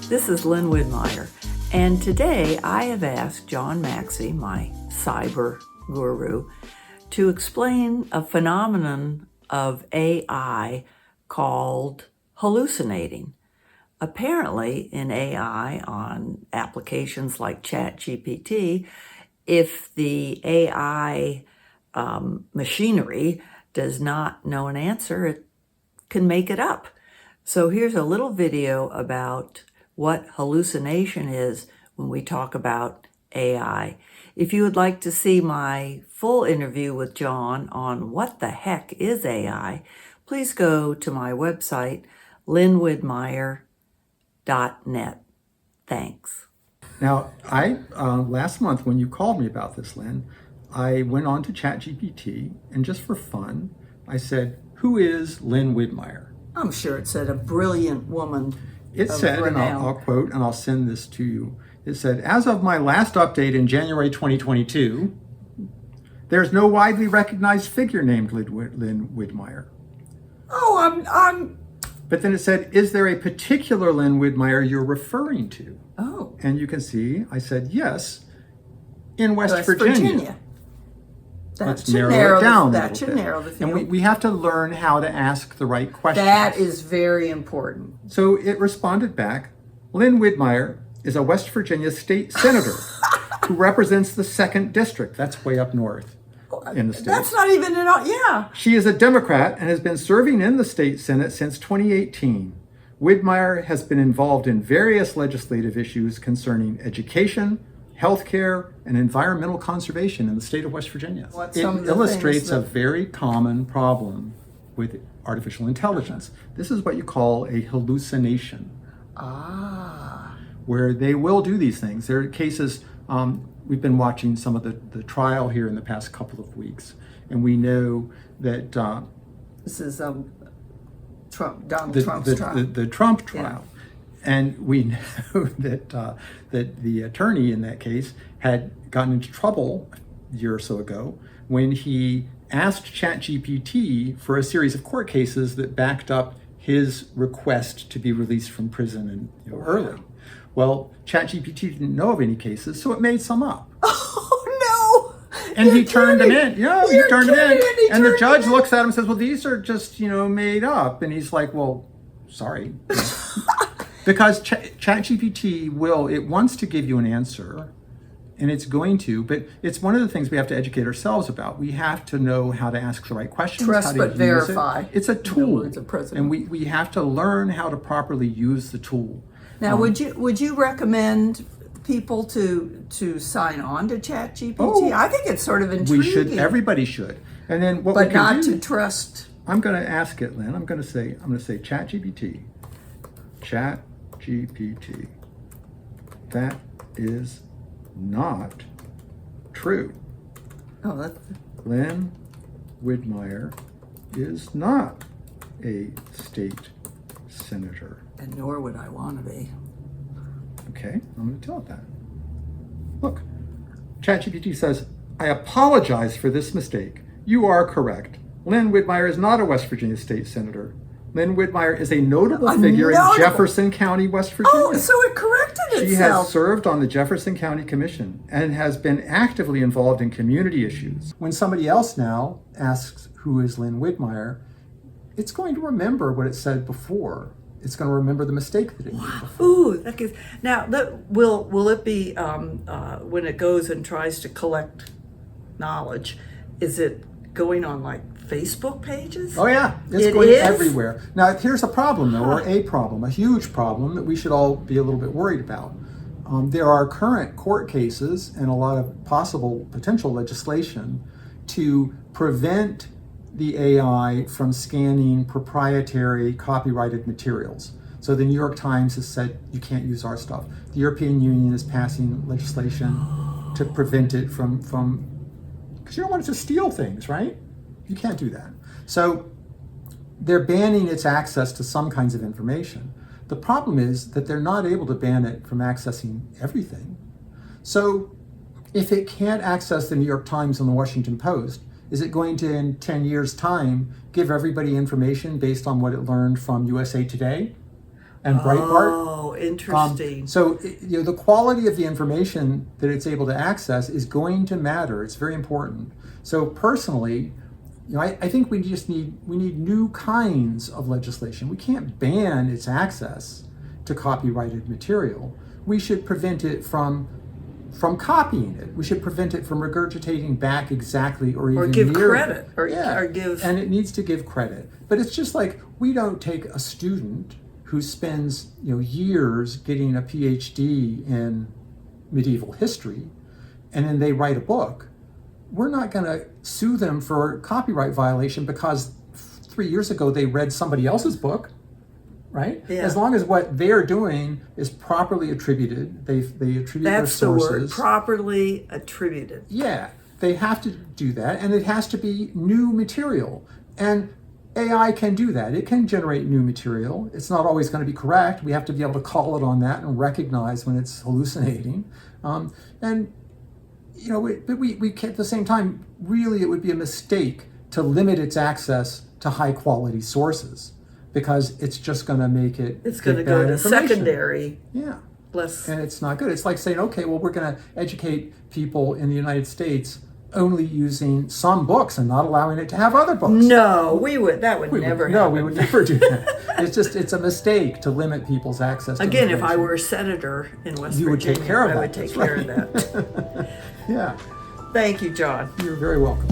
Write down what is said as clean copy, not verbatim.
This is Lynn Widmeyer, and today I have asked John Maxey, my cyber guru, to explain a phenomenon of AI called hallucinating. Apparently, in AI on applications like ChatGPT, if the AI machinery does not know an answer, it can make it up. So here's a little video about what hallucination is when we talk about AI. If you would like to see my full interview with John on what the heck is AI, please go to my website, lynnwidmeyer.net. Thanks. Now, last month when you called me about this, Lynn, I went on to ChatGPT, and just for fun, I said, "Who is Lynn Widmeyer?" I'm sure it said a brilliant woman. It said, and I'll quote, and I'll send this to you. It said, "As of my last update in January 2022, there's no widely recognized figure named Lynn Widmeyer." Oh, I'm. But then it said, "Is there a particular Lynn Widmeyer you're referring to?" Oh. And you can see, I said, yes, in West Virginia. Let's narrow it down that should narrow the field. And we have to learn how to ask the right questions. That is very important. So it responded back, "Lynn Widmeyer is a West Virginia state senator who represents the 2nd District." That's way up north in the state. That's not even in all, yeah. "She is a Democrat and has been serving in the state Senate since 2018. Widmeyer has been involved in various legislative issues concerning education, healthcare, and environmental conservation in the state of West Virginia." It illustrates a very common problem with artificial intelligence. This is what you call a hallucination. Where they will do these things. There are cases, we've been watching some of the trial here in the past couple of weeks, and we know that this is Donald Trump's trial. The Trump trial. Yeah. And we know that the attorney in that case had gotten into trouble a year or so ago when he asked ChatGPT for a series of court cases that backed up his request to be released from prison and early. Well, ChatGPT didn't know of any cases, so it made some up. Oh no! And he turned them in. Yeah, he turned them in. And the judge looks at him and says, "Well, these are just made up." And he's like, "Well, sorry." Because ChatGPT wants to give you an answer, and it's going to, but it's one of the things we have to educate ourselves about. We have to know how to ask the right questions. Trust but verify. It's a tool, and we have to learn how to properly use the tool. Now, would you recommend people to sign on to ChatGPT? Oh, I think it's sort of intriguing. We should. Everybody should. And then what but we can not do, to trust. I'm going to ask it, Lynn. I'm going to say ChatGPT. ChatGPT. That is not true. Oh, that's... Lynn Widmeyer is not a state senator. And nor would I want to be. Okay, I'm going to tell it that. Look, ChatGPT says, "I apologize for this mistake. You are correct. Lynn Widmeyer is not a West Virginia state senator. Lynn Widmeyer is a notable figure in Jefferson County, West Virginia. Oh, so it corrected itself. She has served on the Jefferson County Commission and has been actively involved in community issues." When somebody else now asks, "Who is Lynn Widmeyer?" it's going to remember what it said before. It's going to remember the mistake that it made before. Ooh, that gives, now, will it be, when it goes and tries to collect knowledge, is it going on like Facebook pages? Oh yeah, it's going everywhere. Now here's a problem though, or a problem, a huge problem that we should all be a little bit worried about. There are current court cases and a lot of potential legislation to prevent the AI from scanning proprietary copyrighted materials. So the New York Times has said you can't use our stuff. The European Union is passing legislation to prevent it from because you don't want it to steal things, right? You can't do that. So they're banning its access to some kinds of information. The problem is that they're not able to ban it from accessing everything. So if it can't access the New York Times and the Washington Post, is it going to, in 10 years' time, give everybody information based on what it learned from USA Today? and Breitbart. Oh, interesting. The quality of the information that it's able to access is going to matter. It's very important. So personally, I think we need new kinds of legislation. We can't ban its access to copyrighted material. We should prevent it from copying it. We should prevent it from regurgitating back exactly or even give near credit it. or give. And it needs to give credit. But it's just like we don't take a student who spends years getting a PhD in medieval history, and then they write a book. We're not going to sue them for copyright violation because 3 years ago they read somebody else's book, right? Yeah. As long as what they're doing is properly attributed, they attribute their That's sources. the word, properly attributed. Yeah, they have to do that, and it has to be new material. And AI can do that. It can generate new material. It's not always going to be correct. We have to be able to call it on that and recognize when it's hallucinating. But we can, at the same time, really, it would be a mistake to limit its access to high quality sources because it's just going to make it. It's going to go to secondary. Yeah. Less. And it's not good. It's like saying, okay, well, we're going to educate people in the United States only using some books and not allowing it to have other books. No, that would never happen. No, we would never do that. It's a mistake to limit people's access to Again, information. if I were a senator in West You would Virginia, take care of that. I would take care of that. Yeah. Thank you, John. You're very welcome.